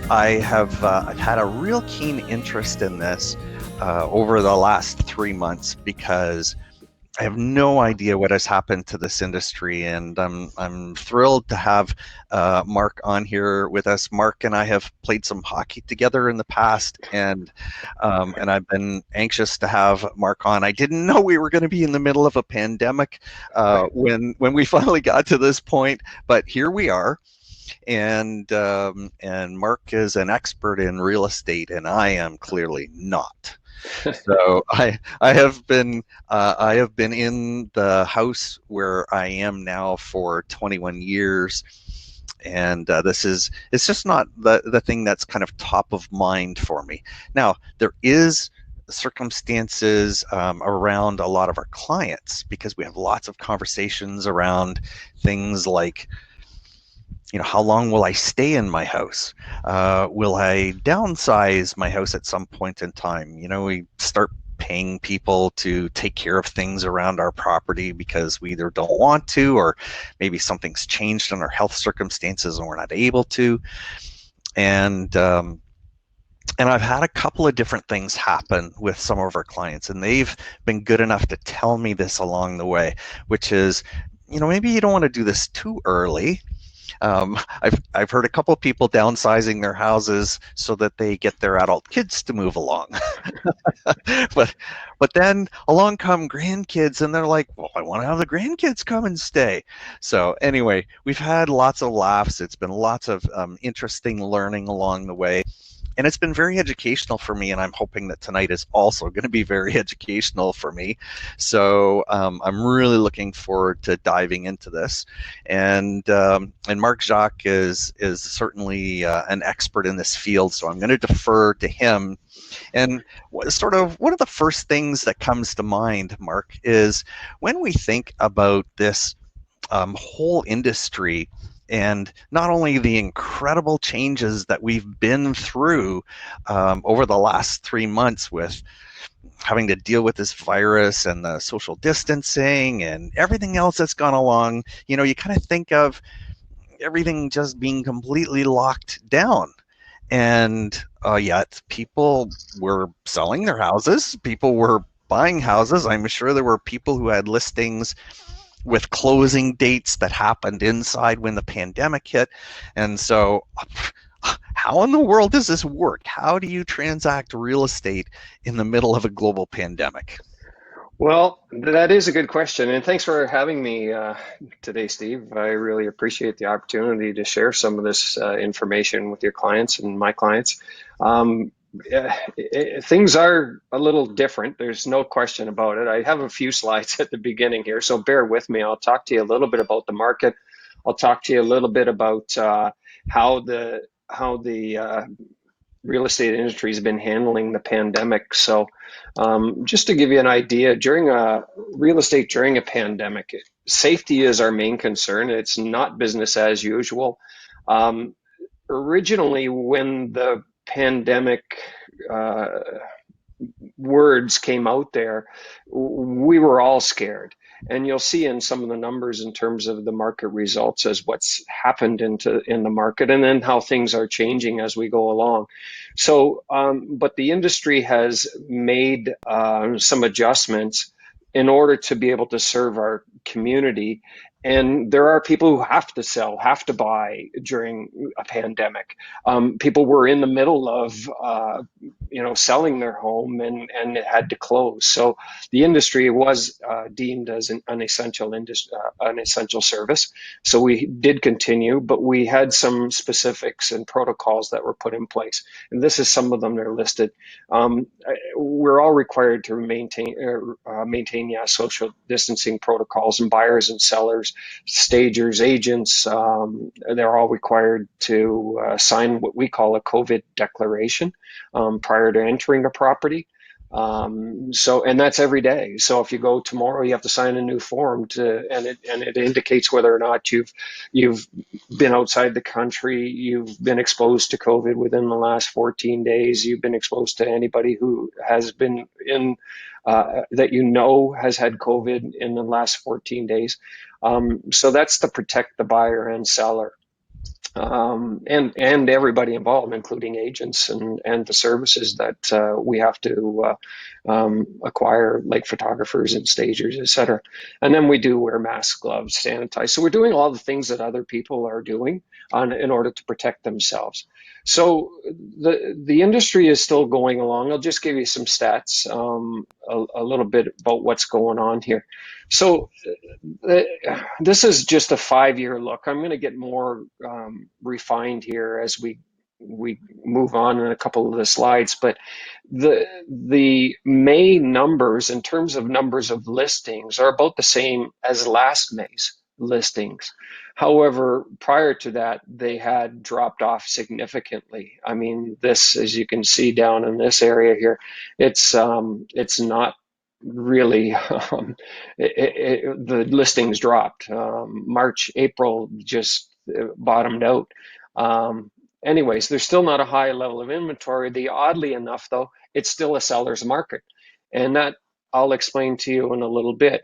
I've had a real keen interest in this over the last 3 months because I have no idea what has happened to this industry, and I'm thrilled to have Mark on here with us. Mark and I have played some hockey together in the past, and I've been anxious to have Mark on. I didn't know we were going to be in the middle of a pandemic when we finally got to this point, but here we are. And Mark is an expert in real estate, and I am clearly not. So I have been in the house where I am now for 21 years, and this is it's just not the thing that's kind of top of mind for me. Now there is circumstances around a lot of our clients because we have lots of conversations around things like, how long will I stay in my house? Will I downsize my house at some point in time? We start paying people to take care of things around our property because we either don't want to, or maybe something's changed in our health circumstances and we're not able to. And I've had a couple of different things happen with some of our clients, and they've been good enough to tell me this along the way, which is, maybe you don't want to do this too early. I've heard a couple of people downsizing their houses so that they get their adult kids to move along. but then along come grandkids, and they're like, well, I want to have the grandkids come and stay. So anyway, we've had lots of laughs. It's been lots of interesting learning along the way. And it's been very educational for me, and I'm hoping that tonight is also going to be very educational for me. So I'm really looking forward to diving into this. And Mark Jacques is certainly an expert in this field, so I'm going to defer to him. And sort of one of the first things that comes to mind, Mark, is when we think about this whole industry, and not only the incredible changes that we've been through over the last 3 months with having to deal with this virus and the social distancing and everything else that's gone along, you kind of think of everything just being completely locked down. And yet people were selling their houses, people were buying houses. I'm sure there were people who had listings with closing dates that happened inside when the pandemic hit. And so how in the world does this work? How do you transact real estate in the middle of a global pandemic? Well, that is a good question, and thanks for having me today, Steve. I really appreciate the opportunity to share some of this information with your clients and my clients. Um, Things are a little different. There's no question about it. I have a few slides at the beginning here, so bear with me. I'll talk to you a little bit about the market. I'll talk to you a little bit about how the real estate industry has been handling the pandemic. So, just to give you an idea, real estate during a pandemic, safety is our main concern. It's not business as usual. Um, Originally, when the pandemic uh, words came out there, we were all scared. And you'll see in some of the numbers in terms of the market results as what's happened in the market, and then how things are changing as we go along. So, but the industry has made some adjustments in order to be able to serve our community. And there are people who have to sell, have to buy during a pandemic. People were in the middle of selling their home, and it had to close. So the industry was deemed as an essential service. So we did continue, but we had some specifics and protocols that were put in place. And this is some of them that are listed. We're all required to maintain social distancing protocols, and buyers and sellers, stagers, agents, they're all required to sign what we call a COVID declaration prior to entering the property. And that's every day. So if you go tomorrow, you have to sign a new form and it indicates whether or not you've been outside the country, you've been exposed to COVID within the last 14 days, you've been exposed to anybody who has been that has had COVID in the last 14 days. So that's to protect the buyer and seller. and everybody involved, including agents and the services that we have to acquire, like photographers and stagers, etc. And then we do wear masks, gloves, sanitize. So we're doing all the things that other people are doing in order to protect themselves. So the industry is still going along. I'll just give you some stats, a little bit about what's going on here. So this is just a 5-year look. I'm going to get more refined here as we move on in a couple of the slides, but the May numbers in terms of numbers of listings are about the same as last May's listings. However, prior to that, they had dropped off significantly. I mean, this, as you can see down in this area here, it's not really the listings dropped. March, April just bottomed out. Anyways, there's still not a high level of inventory. Oddly enough, though, it's still a seller's market, and that I'll explain to you in a little bit.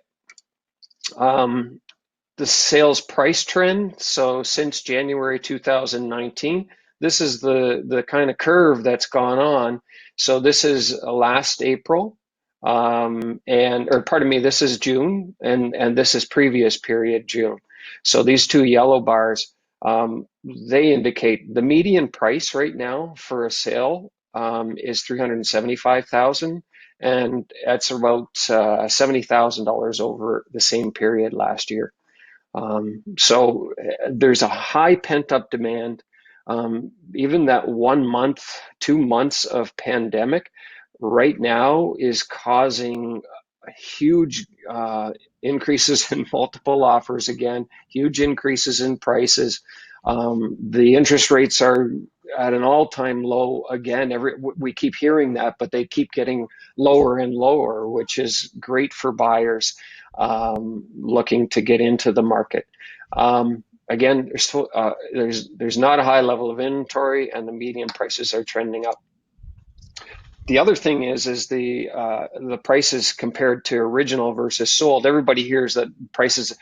The sales price trend. So since January 2019, this is the kind of curve that's gone on. So this is last April, or pardon me, this is June, and this is previous period June. So these two yellow bars, they indicate the median price right now for a sale is $375,000, and that's about $70,000 over the same period last year. So there's a high pent-up demand. Even that 1 month, 2 months of pandemic right now is causing huge increases in multiple offers again, huge increases in prices. The interest rates are at an all-time low again. We keep hearing that, but they keep getting lower and lower, which is great for buyers looking to get into the market. Again, there's not a high level of inventory, and the median prices are trending up. The other thing is the prices compared to original versus sold. Everybody hears that prices,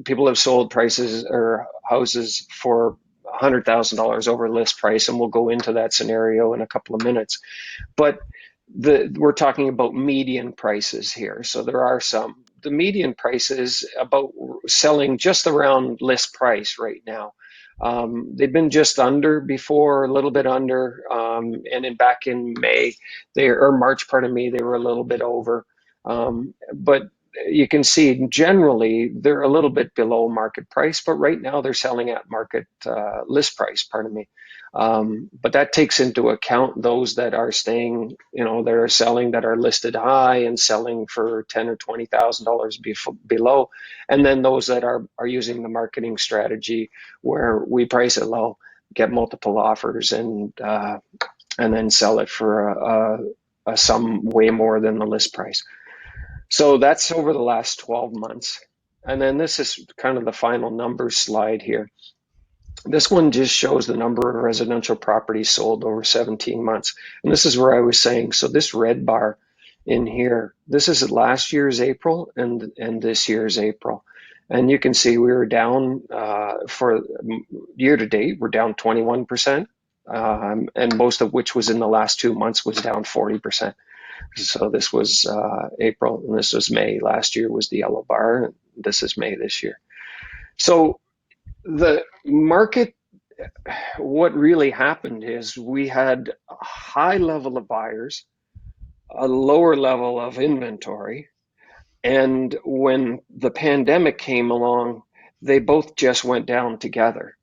people have sold prices or houses for $100,000 over list price, and we'll go into that scenario in a couple of minutes. But we're talking about median prices here. So there are some. The median price is about selling just around list price right now. They've been just under before, a little bit under, and back in March, pardon me, they were a little bit over. But you can see generally they're a little bit below market price, but right now they're selling at market list price, pardon me. But that takes into account those that are staying, that are selling, that are listed high and selling for $10,000 or $20,000 below, and then those that are using the marketing strategy where we price it low, get multiple offers, and then sell it for a sum way more than the list price. So that's over the last 12 months. And then this is kind of the final numbers slide here. This one just shows the number of residential properties sold over 17 months. And this is where I was saying, so this red bar in here, this is last year's April and this year's April. And you can see we were down for year to date, we're down 21%, and most of which was in the last 2 months was down 40%. So this was April and this was May. Last year was the yellow bar, and this is May this year. So the market, what really happened is we had a high level of buyers, a lower level of inventory, and when the pandemic came along, they both just went down together.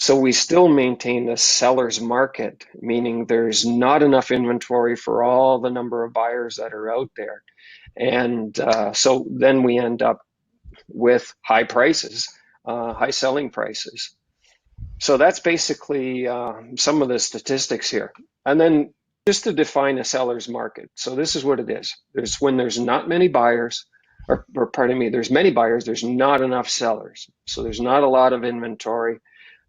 So we still maintain a seller's market, meaning there's not enough inventory for all the number of buyers that are out there. And so then we end up with high prices, high selling prices. So that's basically some of the statistics here. And then just to define a seller's market. So this is what it is. When there's not many buyers, or pardon me, there's many buyers, there's not enough sellers. So there's not a lot of inventory.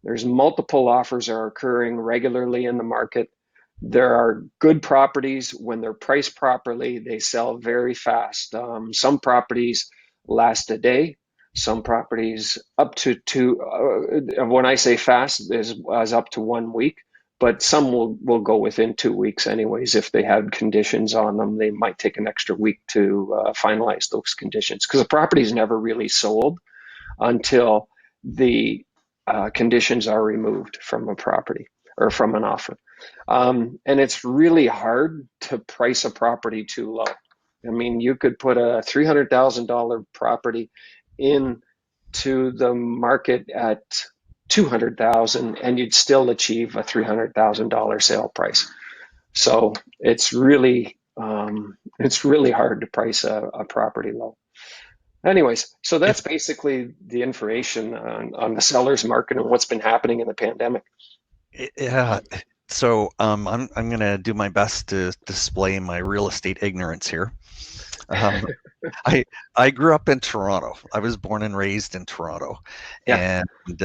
There's multiple offers are occurring regularly in the market. There are good properties. When they're priced properly, they sell very fast. Some properties last a day. Some properties up to two, when I say fast, is up to 1 week, but some will go within 2 weeks anyways. If they had conditions on them, they might take an extra week to finalize those conditions, because the property is never really sold until the conditions are removed from a property or from an offer. And it's really hard to price a property too low. I mean, you could put a $300,000 property into the market at 200,000 and you'd still achieve a $300,000 sale price. So it's really hard to price a property low. Anyways, so that's If basically the information on the seller's market and what's been happening in the pandemic. Yeah. So I'm gonna do my best to display my real estate ignorance here. Um, I I grew up in Toronto. I was born and raised in Toronto, Yeah. and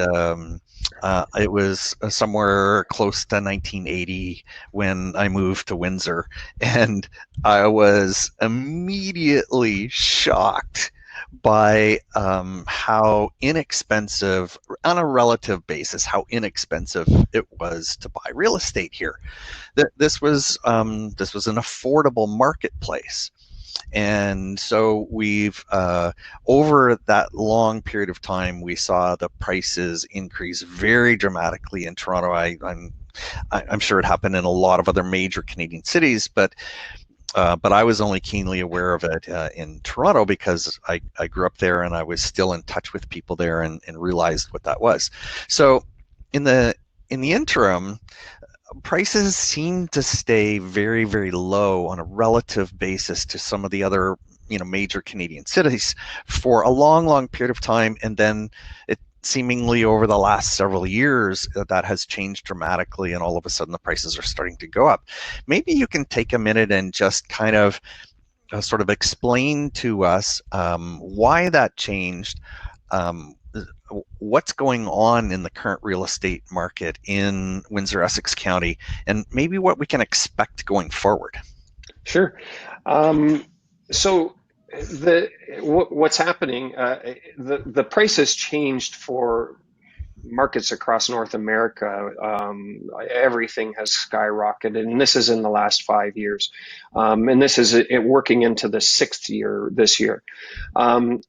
it was somewhere close to 1980 when I moved to Windsor, and I was immediately shocked by how inexpensive, on a relative basis, how inexpensive it was to buy real estate here. This was an affordable marketplace. And so we've over that long period of time, we saw the prices increase very dramatically in Toronto. I'm sure it happened in a lot of other major Canadian cities, but I was only keenly aware of it in Toronto because I grew up there and I was still in touch with people there and realized what that was. So in the interim, prices seem to stay very, very low on a relative basis to some of the other, major Canadian cities for a long, long period of time. And then it seemingly over the last several years, that has changed dramatically. And all of a sudden the prices are starting to go up. Maybe you can take a minute and just kind of sort of explain to us why that changed, what's going on in the current real estate market in Windsor-Essex County, and maybe what we can expect going forward. Sure. So what's happening? The price has changed for markets across North America. Everything has skyrocketed, and this is in the last 5 years. And this is it working into the sixth year this year. And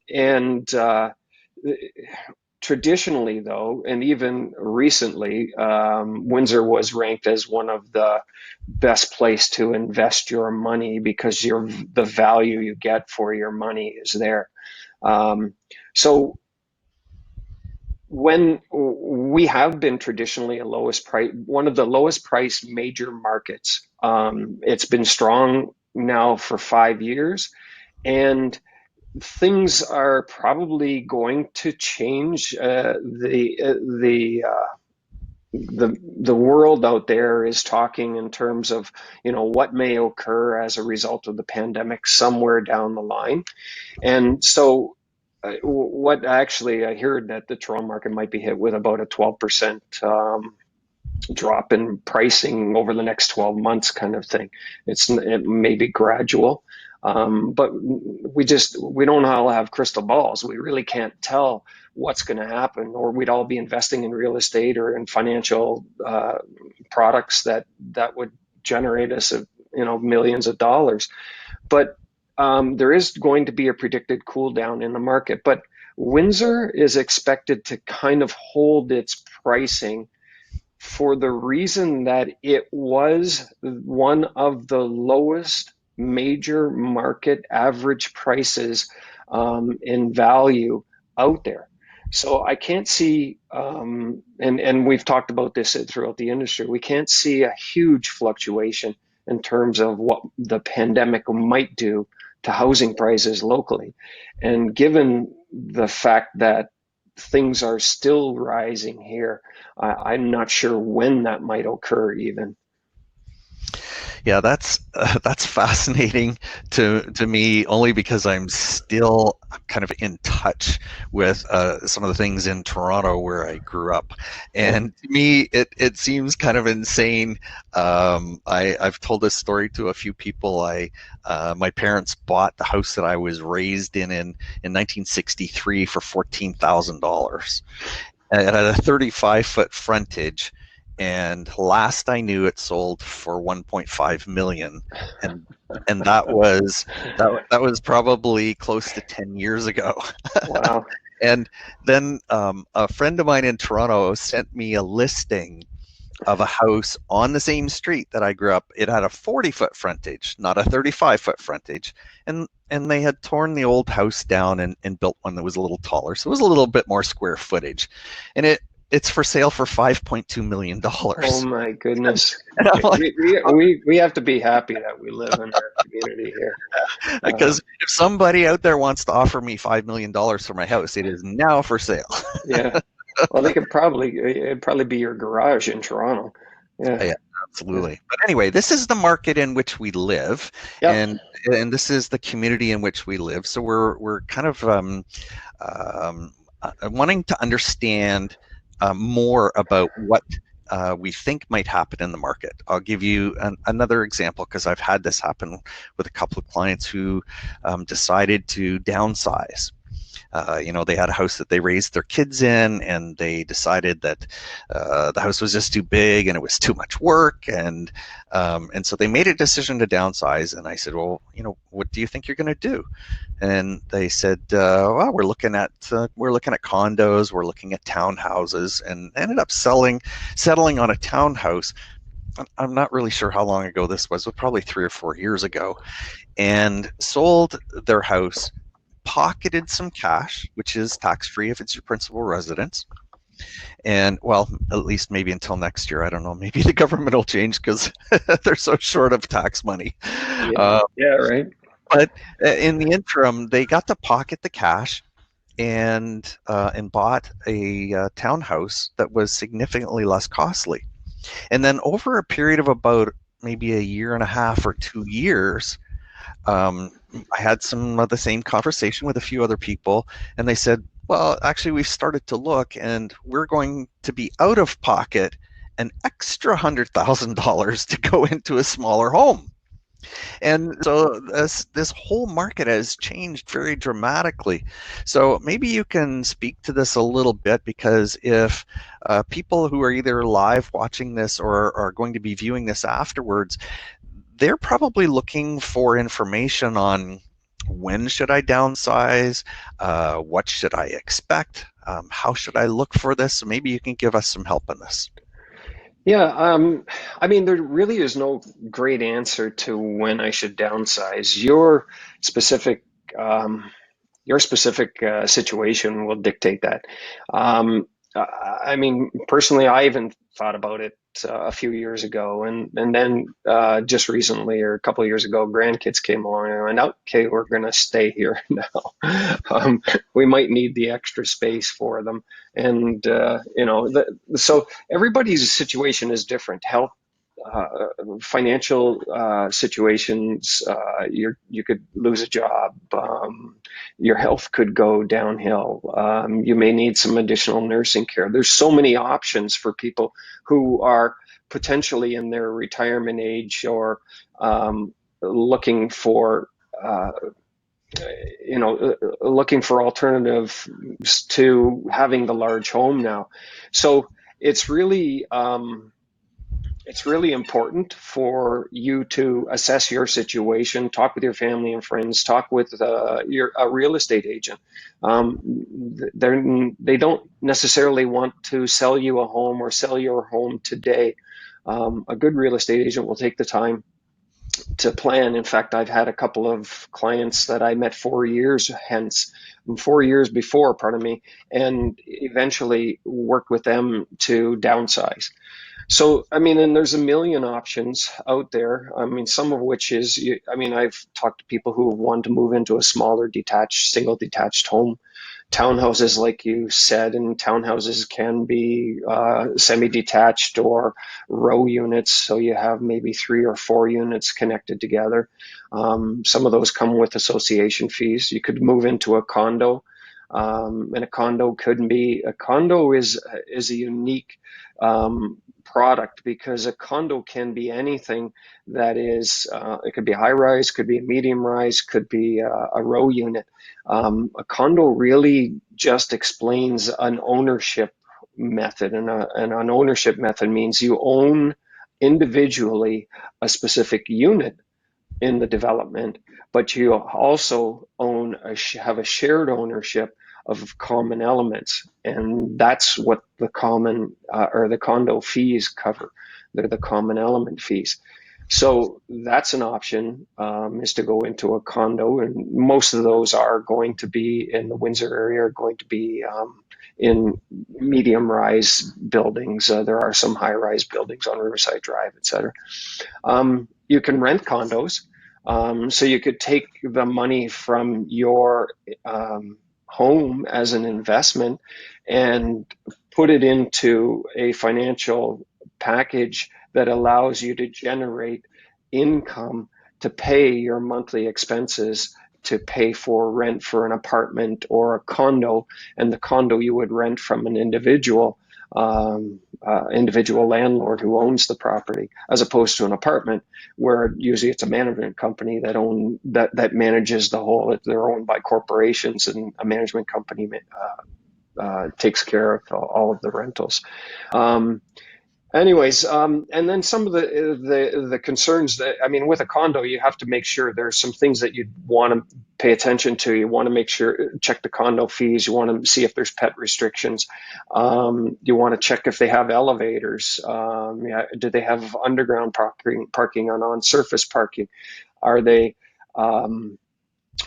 traditionally, though, and even recently, Windsor was ranked as one of the best place to invest your money because the value you get for your money is there. So when we have been traditionally one of the lowest priced major markets, it's been strong now for 5 years, and things are probably going to change. The world out there is talking in terms of what may occur as a result of the pandemic somewhere down the line, and so what actually I heard that the Toronto market might be hit with about a 12% drop in pricing over the next 12 months kind of thing. It may be gradual, but we don't all have crystal balls. We really can't tell what's going to happen, or we'd all be investing in real estate or in financial products that would generate us millions of dollars. But there is going to be a predicted cool down in the market, but Windsor is expected to kind of hold its pricing for the reason that it was one of the lowest major market average prices in value out there. So I can't see, and we've talked about this throughout the industry, we can't see a huge fluctuation in terms of what the pandemic might do to housing prices locally. And given the fact that things are still rising here, I'm not sure when that might occur even. Yeah, that's fascinating to me only because I'm still kind of in touch with some of the things in Toronto where I grew up, Yeah. and to me it seems kind of insane. I've told this story to a few people. My parents bought the house that I was raised in 1963 for $14,000. It had a 35-foot frontage, and last I knew, it sold for 1.5 million, and that was probably close to 10 years ago. Wow. And then a friend of mine in Toronto sent me a listing of a house on the same street that I grew up. It had a 40-foot frontage, not a 35-foot frontage. And they had torn the old house down and built one that was a little taller. So it was a little bit more square footage. And it's for sale for $5.2 million. Oh dollars. my goodness. And I'm like, We have to be happy that we live in our community here. because if somebody out there wants to offer me $5 million for my house, it is now for sale. Yeah. Well, they could probably it'd probably be your garage in Toronto. Yeah. Yeah, Yeah. absolutely. But anyway, this is the market in which we live, Yep. and this is the community in which we live. So we're kind of um, wanting to understand more about what we think might happen in the market. I'll give you another example because I've had this happen with a couple of clients who decided to downsize. They had a house that they raised their kids in, and they decided that the house was just too big and it was too much work, and so they made a decision to downsize. And I said, well, what do you think you're going to do? And they said, well, we're looking at condos, we're looking at townhouses, and ended up settling on a townhouse. I'm not really sure how long ago this was, but probably 3 or 4 years ago, and sold their house, pocketed some cash, which is tax free if it's your principal residence. And well, at least maybe until next year. I don't know. Maybe the government will change because they're so short of tax money. Yeah. Uh, Yeah, right. but in the interim, they got to pocket the cash and bought a townhouse that was significantly less costly. And then over a period of about maybe a year and a half or 2 years, um, I had some of the same conversation with a few other people, and they said, well, actually, we've started to look, and we're going to be out of pocket an extra $100,000 to go into a smaller home. And so this whole market has changed very dramatically. So maybe you can speak to this a little bit, because if people who are either live watching this or are going to be viewing this afterwards, they're probably looking for information on when should I downsize, what should I expect, how should I look for this. So maybe you can give us some help in this. Yeah, I mean, there really is no great answer to when I should downsize. Specific, um, your specific situation will dictate that. I mean, personally, I even thought about it a few years ago, and then just recently, or a couple of years ago, grandkids came along, and I went, okay, we're going to stay here now. We might need the extra space for them, and so everybody's situation is different. Health, financial situations, you could lose a job, your health could go downhill, you may need some additional nursing care. There's so many options for people who are potentially in their retirement age, or looking for uh, looking for alternatives to having the large home now. So it's really it's really important for you to assess your situation, talk with your family and friends, talk with a real estate agent. They don't necessarily want to sell you a home or sell your home today. A good real estate agent will take the time to plan. In fact, I've had a couple of clients that I met 4 years before, pardon me, and eventually worked with them to downsize. So, I mean, and there's a million options out there. I mean, some of which is, I mean, I've talked to people who want to move into a smaller single detached home. Townhouses, like you said, and townhouses can be semi-detached or row units, so you have maybe 3 or 4 units connected together. Some of those come with association fees. You could move into a condo, and a condo is a unique product, because a condo can be anything that is, it could be high rise, could be a medium rise, could be a row unit. A condo really just explains an ownership method, and an ownership method means you own individually a specific unit in the development, but you also have a shared ownership of common elements, and that's what the common or the condo fees cover. They're the common element fees. So that's an option, is to go into a condo, and most of those are going to be in the Windsor area, are going to be in medium rise buildings. There are some high rise buildings on Riverside Drive, etc. You can rent condos. So you could take the money from your home as an investment and put it into a financial package that allows you to generate income to pay your monthly expenses, to pay for rent for an apartment or a condo. And the condo you would rent from an individual landlord who owns the property, as opposed to an apartment where usually it's a management company that manages the whole. They're owned by corporations, and a management company takes care of all of the rentals. And then some of the concerns that, I mean, with a condo, you have to make sure there's some things that you want to pay attention to. You want to make sure, check the condo fees. You want to see if there's pet restrictions. You want to check if they have elevators. Do they have underground parking on surface parking? Are they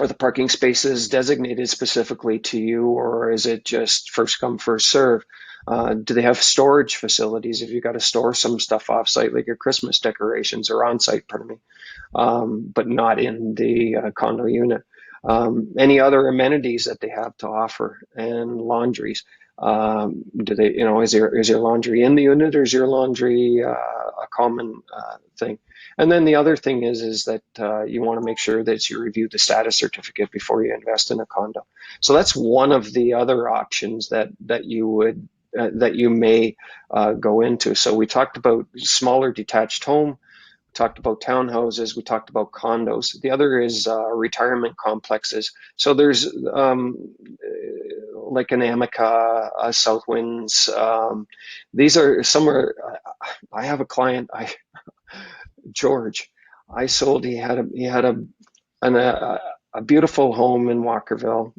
are the parking spaces designated specifically to you, or is it just first come, first serve? Do they have storage facilities if you got to store some stuff off site, like your Christmas decorations, or on site, pardon me, but not in the condo unit? Any other amenities that they have to offer, and laundries? Do they, is your laundry in the unit, or is your laundry a common thing? And then the other thing is that you want to make sure that you review the status certificate before you invest in a condo. So that's one of the other options that you may go into. So we talked about smaller detached home, we talked about townhouses, we talked about condos. The other is retirement complexes. So there's like an Amica, Southwinds. These are somewhere. I have a client, George. I sold. He had a beautiful home in Walkerville.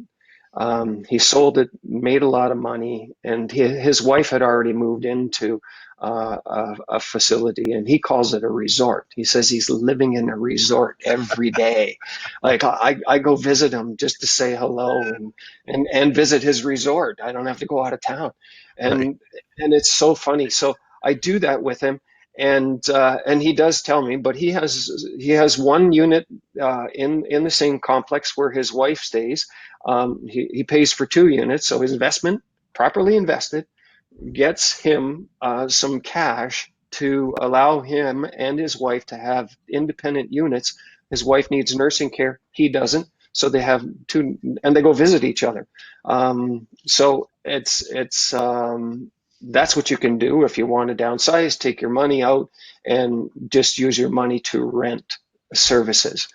He sold it, made a lot of money, and his wife had already moved into a facility, and he calls it a resort. He says he's living in a resort every day. Like I go visit him just to say hello and visit his resort. I don't have to go out of town, Right. and it's so funny. So I do that with him. And he does tell me, but he has one unit in the same complex where his wife stays. He pays for 2 units, so his investment, properly invested, gets him some cash to allow him and his wife to have independent units. His wife needs nursing care, he doesn't, so they have 2, and they go visit each other. So it's that's what you can do if you want to downsize. Take your money out and just use your money to rent services.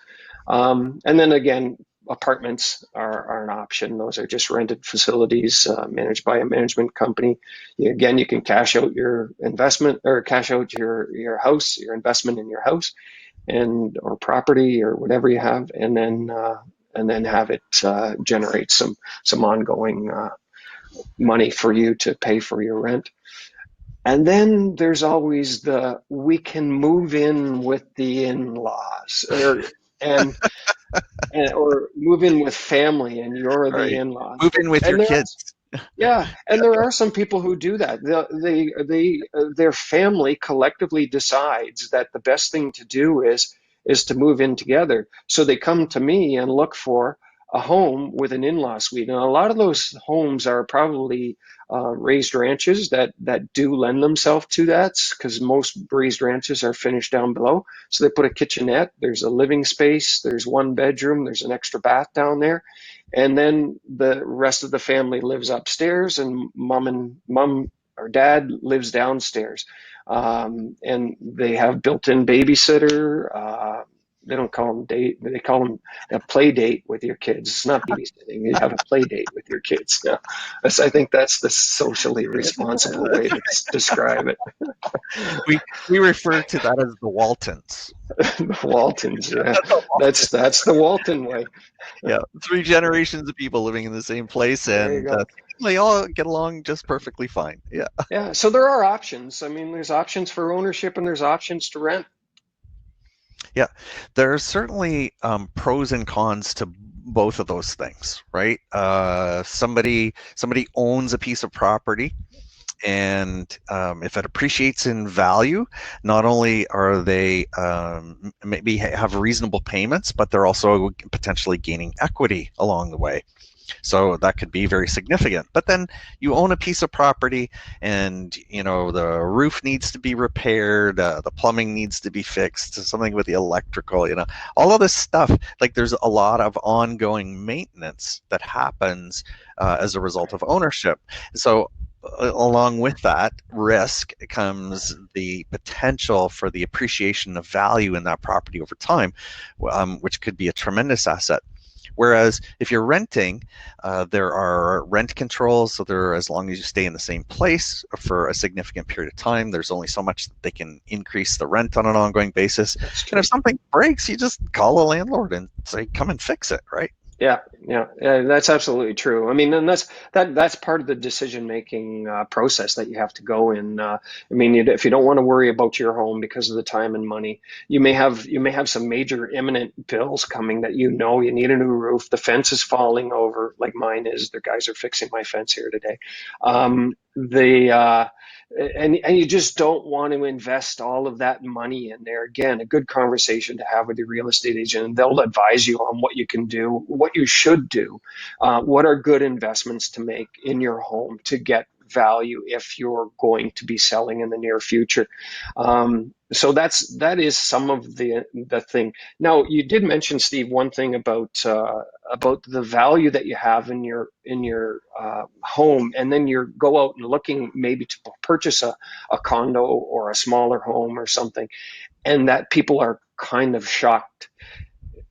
And then again, apartments are an option. Those are just rented facilities managed by a management company. Again, you can cash out your investment, or cash out your house, your investment in your house, and or property or whatever you have, and then have it generate some ongoing money for you to pay for your rent. And then there's always we can move in with the in-laws, and or move in with family, and you're the Right. in-laws. Move in with your And kids. yeah, and there are some people who do that. Their family collectively decides that the best thing to do is to move in together. So they come to me and look for a home with an in-law suite. And a lot of those homes are probably raised ranches that do lend themselves to that, because most raised ranches are finished down below. So they put a kitchenette, there's a living space, there's one bedroom, there's an extra bath down there, and then the rest of the family lives upstairs, and mom or dad lives downstairs. And they have built-in babysitter. They don't call them date, they call them a play date with your kids. It's not babysitting. You have a play date with your kids. Yeah. I think that's the socially responsible way to describe it. We refer to that as the Waltons. The Waltons, yeah. That's the Walton way. Yeah, 3 generations of people living in the same place, There you and go. they all get along just perfectly fine. Yeah. Yeah, so there are options. I mean, there's options for ownership and there's options to rent. Yeah, there are certainly pros and cons to both of those things, right? Somebody owns a piece of property, and if it appreciates in value, not only are they maybe have reasonable payments, but they're also potentially gaining equity along the way. So that could be very significant. But then you own a piece of property, and the roof needs to be repaired, the plumbing needs to be fixed, something with the electrical, all of this stuff. Like, there's a lot of ongoing maintenance that happens as a result of ownership. So along with that risk comes the potential for the appreciation of value in that property over time, which could be a tremendous asset. Whereas if you're renting, there are rent controls. So as long as you stay in the same place for a significant period of time, there's only so much that they can increase the rent on an ongoing basis. And if something breaks, you just call a landlord and say, come and fix it, right? Yeah, yeah, that's absolutely true. I mean, and that's part of the decision-making process that you have to go in. I mean, if you don't want to worry about your home because of the time and money, you may have some major imminent bills coming that you need a new roof, the fence is falling over, like mine is. The guys are fixing my fence here today. The and you just don't want to invest all of that money in there. Again, a good conversation to have with your real estate agent, and they'll advise you on what you can do, what you should do, what are good investments to make in your home to get value if you're going to be selling in the near future. So that is some of the thing. Now, you did mention, Steve, one thing about the value that you have in your home, and then you go out and looking maybe to purchase a condo or a smaller home or something, and that people are kind of shocked,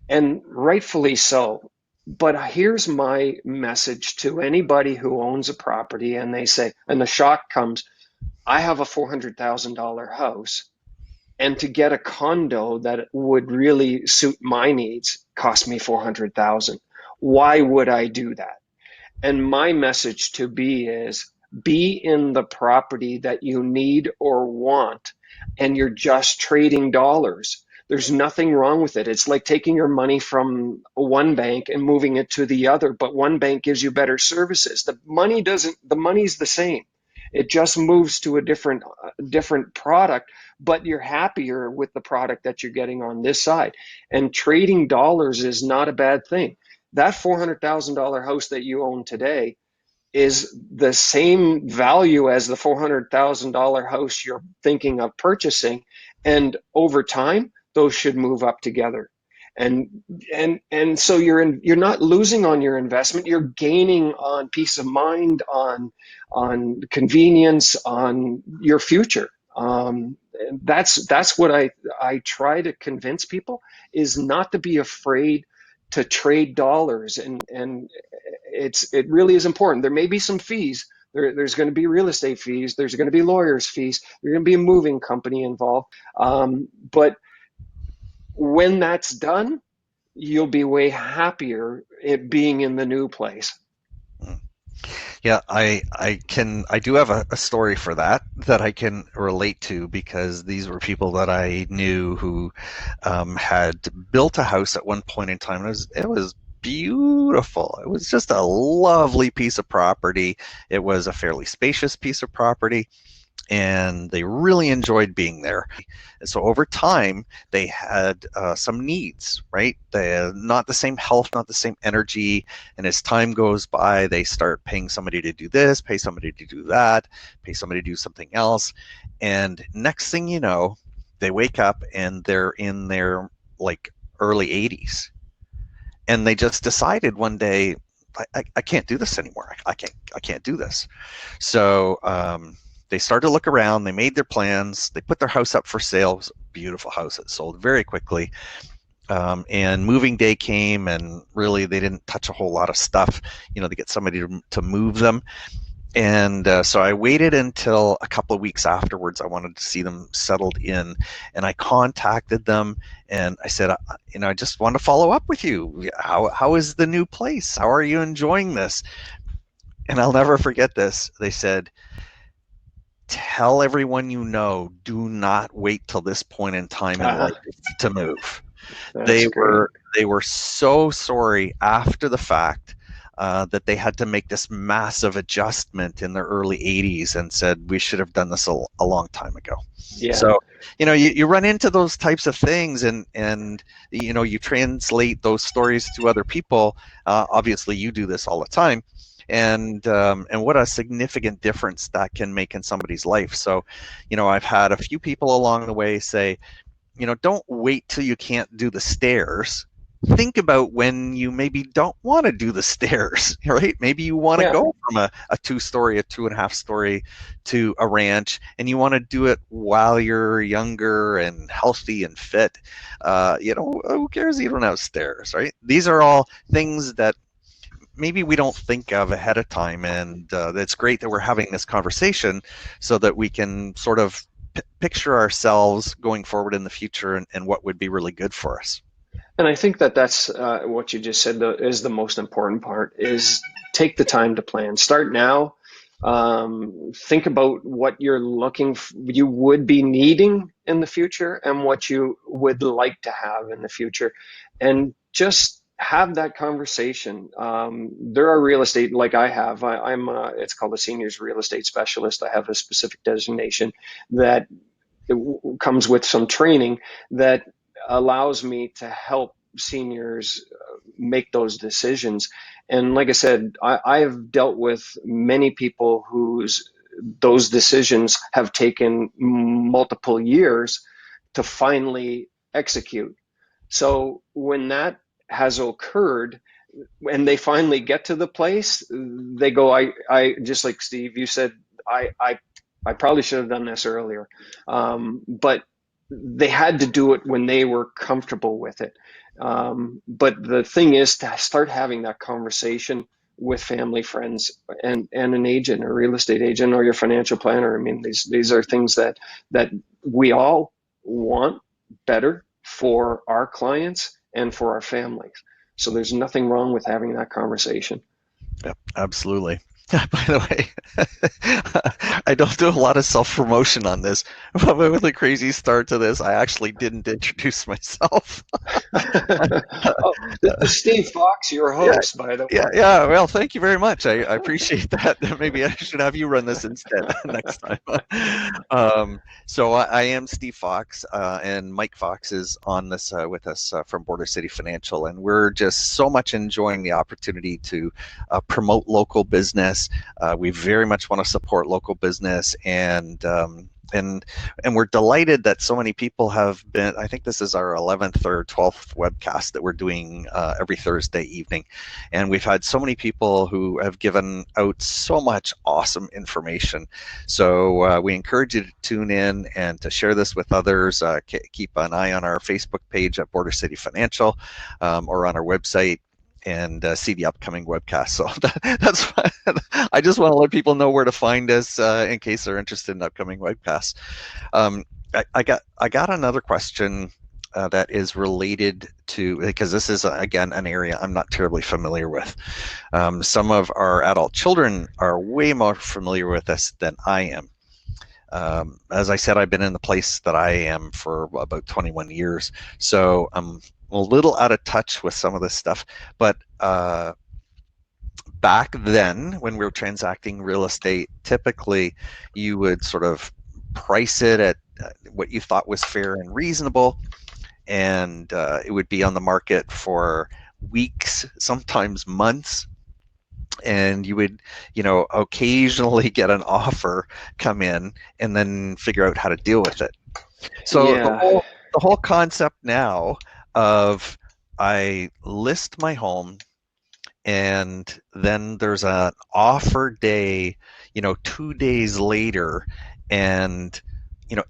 and rightfully so. But here's my message to anybody who owns a property and they say, and the shock comes, I have a $400,000 house, and to get a condo that would really suit my needs cost me 400,000. Why would I do that? And my message to is be in the property that you need or want, and you're just trading dollars. There's nothing wrong with it. It's like taking your money from one bank and moving it to the other, but one bank gives you better services. The money's the same. It just moves to a different product, but you're happier with the product that you're getting on this side. And trading dollars is not a bad thing. That $400,000 house that you own today is the same value as the $400,000 house you're thinking of purchasing, and over time those should move up together. And so you're not losing on your investment, you're gaining on peace of mind, on convenience, on your future. That's what I try to convince people, is not to be afraid to trade dollars, and it really is important. There may be some fees. There's going to be real estate fees. There's going to be lawyers' fees. There's going to be a moving company involved. But when that's done, you'll be way happier at being in the new place. Yeah, I do have a story for that I can relate to, because these were people that I knew who had built a house at one point in time. It was beautiful. It was just a lovely piece of property. It was a fairly spacious piece of property. and they really enjoyed being there. And so over time, they had some needs, right? They not the same health, not the same energy. And as time goes by, they start paying somebody to do this, pay somebody to do that, pay somebody to do something else. And next thing you know, they wake up and they're in their like early 80s. And they just decided one day, I can't do this anymore. I can't do this. So they started to look around. They made their plans. They put their house up for sale. It was a beautiful house. It sold very quickly. And moving day came, and really they didn't touch a whole lot of stuff, to get somebody to move them. And so I waited until a couple of weeks afterwards. I wanted to see them settled in, and I contacted them and I said, I just want to follow up with you. How is the new place? How are you enjoying this? And I'll never forget this. They said, tell everyone you know, do not wait till this point in time in life to move. They were so sorry after the fact that they had to make this massive adjustment in their early 80s, and said we should have done this a long time ago. Yeah. So you run into those types of things, and you translate those stories to other people. Obviously you do this all the time, and what a significant difference that can make in somebody's life. So I've had a few people along the way say, don't wait till you can't do the stairs. Think about when you maybe don't want to do the stairs, right? Maybe you want to go from a 2-story, a 2.5-story to a ranch, and you want to do it while you're younger and healthy and fit. Who cares? You don't have stairs, right? These are all things that maybe we don't think of ahead of time, and it's great that we're having this conversation so that we can sort of picture ourselves going forward in the future, and what would be really good for us. And I think that's what you just said is the most important part, is take the time to plan. Start now. Think about what you would be needing in the future and what you would like to have in the future, and just have that conversation. There are real estate, like I have. I'm it's called a seniors real estate specialist. I have a specific designation that comes with some training that allows me to help seniors make those decisions. And like I said, I have dealt with many people whose those decisions have taken multiple years to finally execute. So when that has occurred, and they finally get to the place, they go, I just like Steve, you said, I probably should have done this earlier. But they had to do it when they were comfortable with it. But the thing is to start having that conversation with family, friends, and an agent, a real estate agent, or your financial planner. I mean, these are things that we all want better for our clients and for our families. So there's nothing wrong with having that conversation. Yep, absolutely. By the way, I don't do a lot of self-promotion on this, but with a crazy start to this, I actually didn't introduce myself. Oh, this is Steve Fox, your host, by the way. Yeah. Well, thank you very much. I appreciate that. Maybe I should have you run this instead next time. So I am Steve Fox, and Mike Fox is on this with us from Border City Financial, and we're just so much enjoying the opportunity to promote local business. We very much want to support local business, and we're delighted that so many people have been. I think this is our 11th or 12th webcast that we're doing every Thursday evening, and we've had so many people who have given out so much awesome information. So we encourage you to tune in and to share this with others. Keep an eye on our Facebook page at Border City Financial, or on our website, and see the upcoming webcast. So that's I just want to let people know where to find us in case they're interested in upcoming webcasts. I got another question that is related to, because this is again an area I'm not terribly familiar with. Some of our adult children are way more familiar with this than I am. As I said, I've been in the place that I am for about 21 years, so I'm a little out of touch with some of this stuff, but back then when we were transacting real estate, typically you would sort of price it at what you thought was fair and reasonable, and it would be on the market for weeks, sometimes months, and you would, occasionally get an offer come in and then figure out how to deal with it. So the Yeah. whole concept now of I list my home, and then there's an offer day, 2 days later, and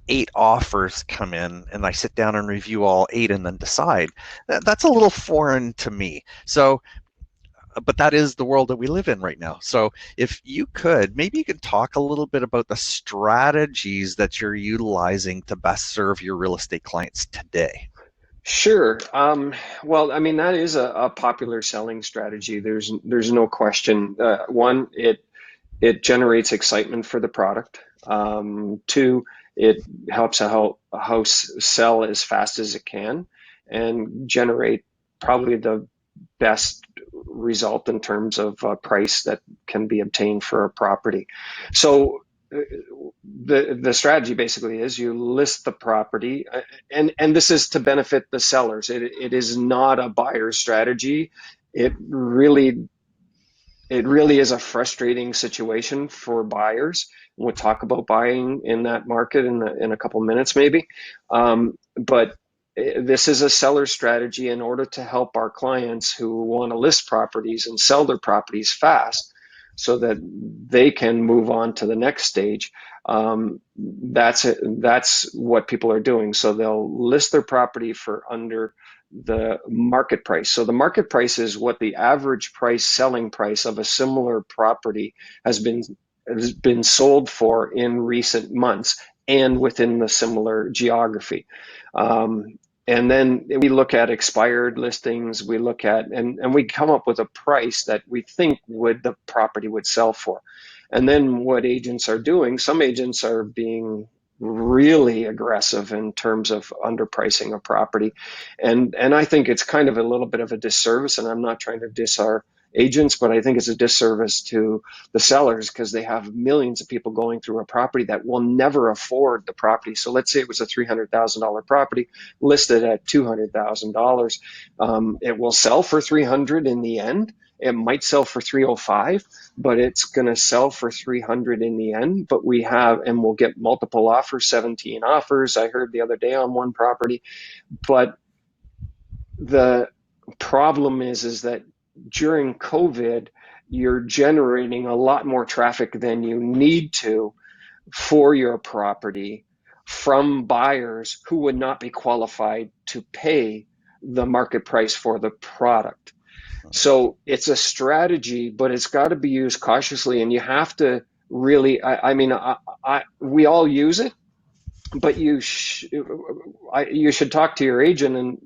8 offers come in, and I sit down and review all 8 and then decide. That's a little foreign to me. So, but that is the world that we live in right now. So if you could, maybe you could talk a little bit about the strategies that you're utilizing to best serve your real estate clients today. Sure. Well, I mean, that is a popular selling strategy. There's no question. One, it generates excitement for the product. Two, it helps a house sell as fast as it can and generate probably the best result in terms of price that can be obtained for a property. So the strategy basically is you list the property, and this is to benefit the sellers. It is not a buyer's strategy. It really it really is a frustrating situation for buyers. We'll talk about buying in that market in a couple minutes, maybe. But this is a seller strategy in order to help our clients who want to list properties and sell their properties fast so that they can move on to the next stage. That's it. That's what people are doing. So they'll list their property for under the market price. So the market price is what the average price selling price of a similar property has been sold for in recent months and within the similar geography. And then we look at expired listings, we look at, and we come up with a price that we think the property would sell for. And then what agents are doing, some agents are being really aggressive in terms of underpricing a property. And I think it's kind of a little bit of a disservice, and I'm not trying to diss our agents, but I think it's a disservice to the sellers because they have millions of people going through a property that will never afford the property. So let's say it was a $300,000 property listed at $200,000. It will sell for 300 in the end. It might sell for 305, but it's going to sell for 300 in the end. But we'll get multiple offers, 17 offers. I heard the other day on one property. But the problem is that during COVID, you're generating a lot more traffic than you need to for your property from buyers who would not be qualified to pay the market price for the product. So it's a strategy, but it's got to be used cautiously, and you have to really. We all use it, but you should talk to your agent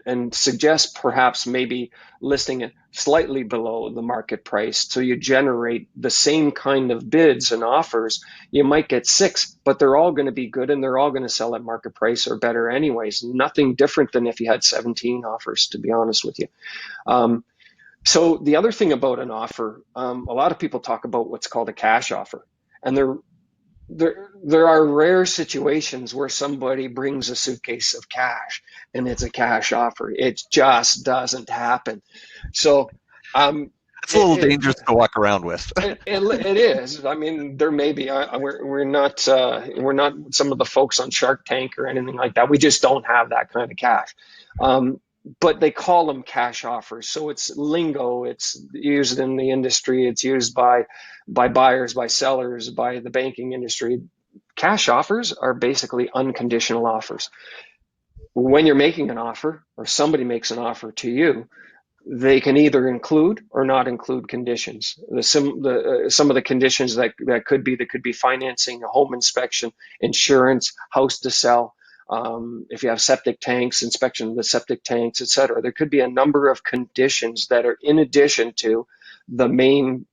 and suggest perhaps maybe listing it slightly below the market price so you generate the same kind of bids and offers. You might get 6, but they're all going to be good and they're all going to sell at market price or better anyways. Nothing different than if you had 17 offers, to be honest with you. So the other thing about an offer, a lot of people talk about what's called a cash offer, and there are rare situations where somebody brings a suitcase of cash and it's a cash offer. It just doesn't happen. So It's a little dangerous to walk around with. it is. I mean, there may be. We're not some of the folks on Shark Tank or anything like that. We just don't have that kind of cash. But they call them cash offers. So it's lingo. It's used in the industry. It's used by buyers, by sellers, by the banking industry. Cash offers are basically unconditional offers. When you're making an offer or somebody makes an offer to you, they can either include or not include conditions. Some of the conditions that could be financing, a home inspection, insurance, house to sell. If you have septic tanks, inspection of the septic tanks, etc. There could be a number of conditions that are in addition to the main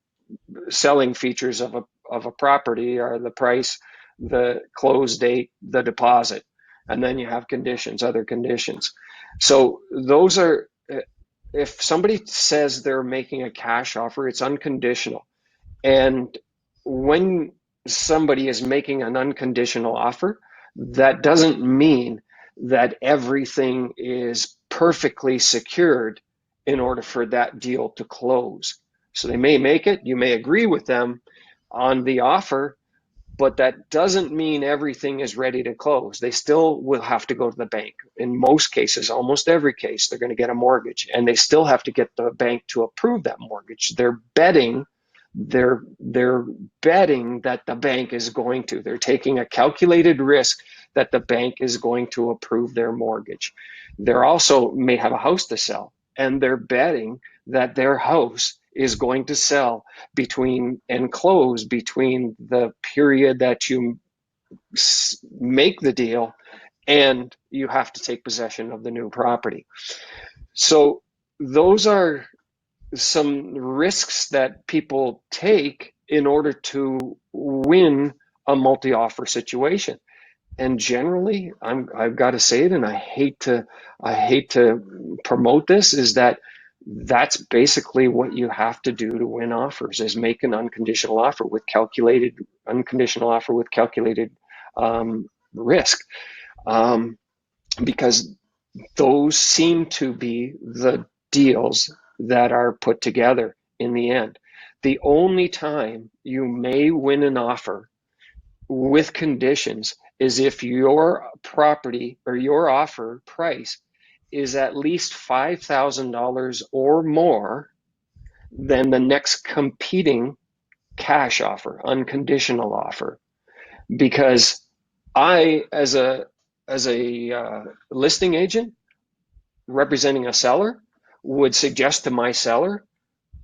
selling features of a property, are the price, the close date, the deposit, and then you have conditions, other conditions. So those are if somebody says they're making a cash offer, it's unconditional. And when somebody is making an unconditional offer, that doesn't mean that everything is perfectly secured in order for that deal to close. So they may make it, you may agree with them on the offer, but that doesn't mean everything is ready to close. They still will have to go to the bank. In most cases, almost every case, they're going to get a mortgage, and they still have to get the bank to approve that mortgage. They're betting that the bank is going to. They're taking a calculated risk that the bank is going to approve their mortgage. They're also may have a house to sell, and they're betting that their house is going to sell between and close between the period that you make the deal and you have to take possession of the new property. So those are some risks that people take in order to win a multi-offer situation. And generally, I've got to say it, and I hate to promote this, is that that's basically what you have to do to win offers, is make an unconditional offer with calculated risk, because those seem to be the deals that are put together in the end. The only time you may win an offer with conditions is if your property or your offer price is at least $5,000 or more than the next competing cash offer, unconditional offer. Because I, as a listing agent representing a seller, would suggest to my seller,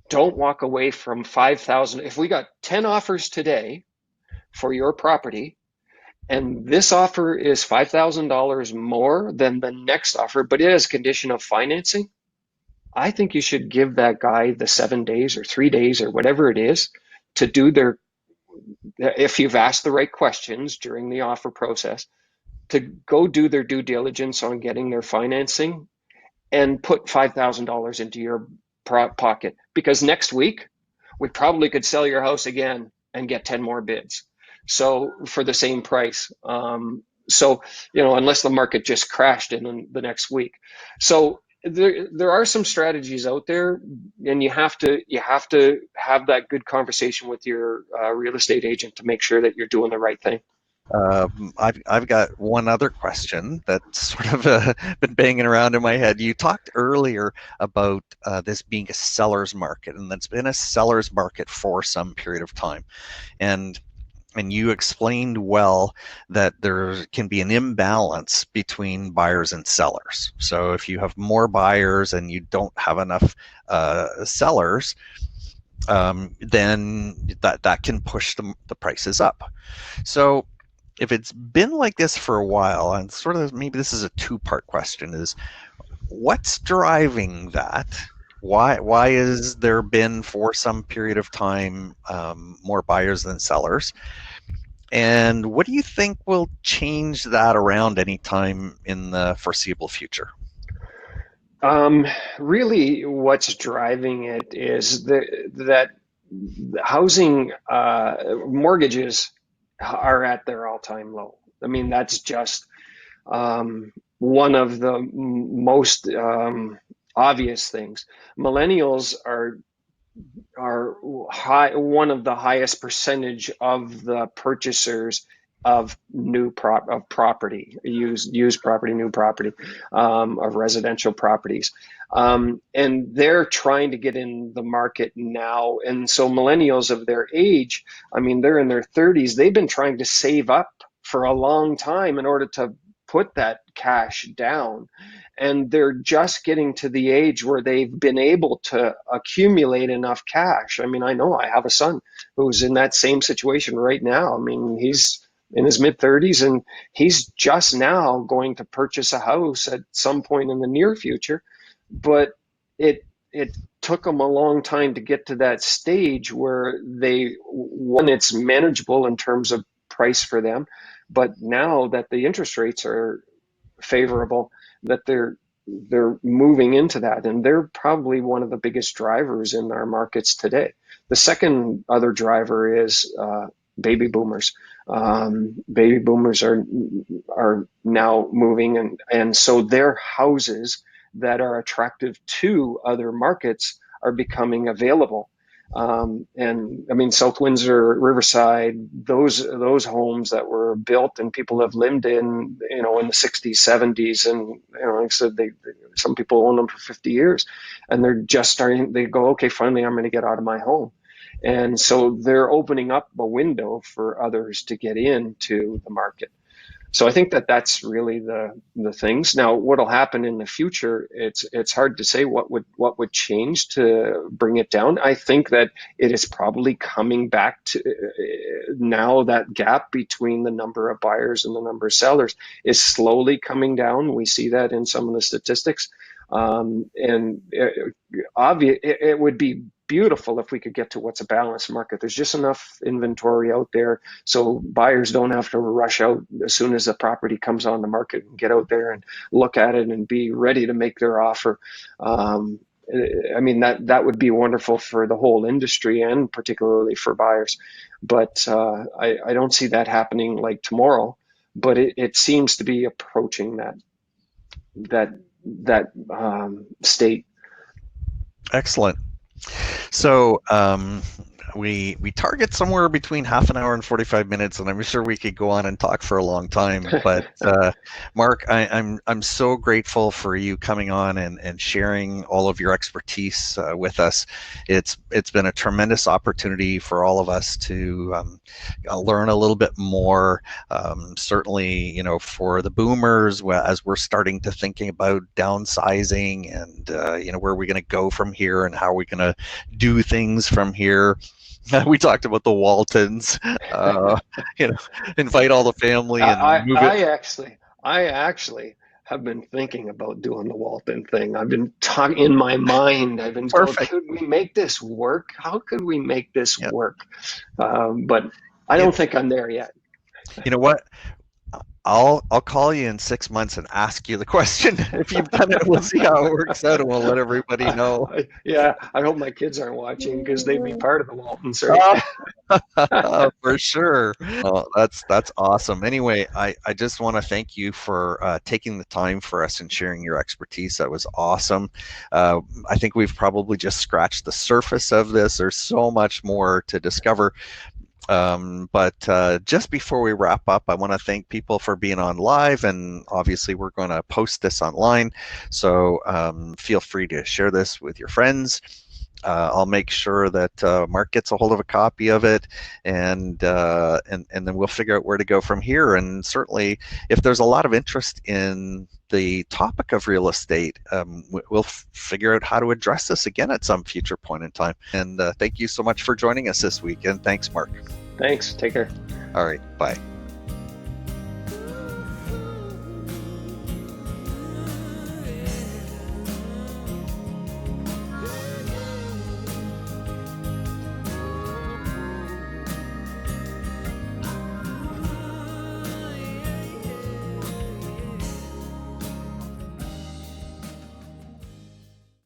don't walk away from 5,000. If we got 10 offers today for your property, and this offer is $5,000 more than the next offer, but it has condition of financing, I think you should give that guy the 7 days or 3 days or whatever it is to do their, if you've asked the right questions during the offer process, to go do their due diligence on getting their financing and put $5,000 into your pocket. Because next week, we probably could sell your house again and get 10 more bids. So for the same price. So, unless the market just crashed in the next week. So there are some strategies out there, and you have to have that good conversation with your real estate agent to make sure that you're doing the right thing. I've got one other question that's sort of been banging around in my head. You talked earlier about this being a seller's market, and that's been a seller's market for some period of time. And you explained well that there can be an imbalance between buyers and sellers. So if you have more buyers and you don't have enough sellers, then that can push the prices up. So if it's been like this for a while, and sort of maybe this is a two-part question, is what's driving that? Why is there been for some period of time more buyers than sellers? And what do you think will change that around anytime in the foreseeable future? Really, what's driving it is that housing mortgages are at their all-time low. I mean, that's just one of the most obvious things. Millennials are one of the highest percentage of the purchasers of property, used property, new property, of residential properties, and they're trying to get in the market now. And so millennials of their age, I mean, they're in their 30s. They've been trying to save up for a long time in order to put that cash down, and they're just getting to the age where they've been able to accumulate enough cash. I mean, I know I have a son who's in that same situation right now. I mean, he's in his mid 30s, and he's just now going to purchase a house at some point in the near future, but it took them a long time to get to that stage where it's manageable in terms of price for them. But now that the interest rates are favorable, that they're moving into that, and they're probably one of the biggest drivers in our markets today. The second other driver is baby boomers. Baby boomers are now moving, and so their houses that are attractive to other markets are becoming available. And I mean, South Windsor, Riverside, those homes that were built and people have lived in, in the 60s, 70s, and like I said, some people own them for 50 years, and they're just starting. They go, okay, finally, I'm going to get out of my home, and so they're opening up a window for others to get into the market. So I think that that's really the things. Now, what'll happen in the future? It's hard to say what would change to bring it down. I think that it is probably coming back to now that gap between the number of buyers and the number of sellers is slowly coming down. We see that in some of the statistics, and it would be beautiful if we could get to what's a balanced market. There's just enough inventory out there so buyers don't have to rush out as soon as the property comes on the market and get out there and look at it and be ready to make their offer. I mean, that would be wonderful for the whole industry and particularly for buyers. But I don't see that happening like tomorrow, but it seems to be approaching that state. Excellent. So we target somewhere between half an hour and 45 minutes, and I'm sure we could go on and talk for a long time. But Mark, I'm so grateful for you coming on and sharing all of your expertise with us. It's been a tremendous opportunity for all of us to learn a little bit more. Certainly, for the boomers, as we're starting to thinking about downsizing and where are we going to go from here and how are we going to do things from here. We talked about the Waltons, invite all the family and move it. I actually have been thinking about doing the Walton thing. I've been talking in my mind. I've been going, could we make this work? How could we make this work? But I don't think I'm there yet. You know what? I'll call you in 6 months and ask you the question. If you've done it, we'll see how it works out, and we'll let everybody know. Yeah, I hope my kids aren't watching because they'd be part of the Waltons, right? For sure. Oh, that's awesome. Anyway, I just want to thank you for taking the time for us and sharing your expertise. That was awesome. I think we've probably just scratched the surface of this. There's so much more to discover. But just before we wrap up, I want to thank people for being on live, and obviously we're going to post this online, so feel free to share this with your friends. I'll make sure that Mark gets a hold of a copy of it, and then we'll figure out where to go from here. And certainly, if there's a lot of interest in the topic of real estate, we'll figure out how to address this again at some future point in time. And thank you so much for joining us this week, and thanks, Mark. Thanks. Take care. All right. Bye.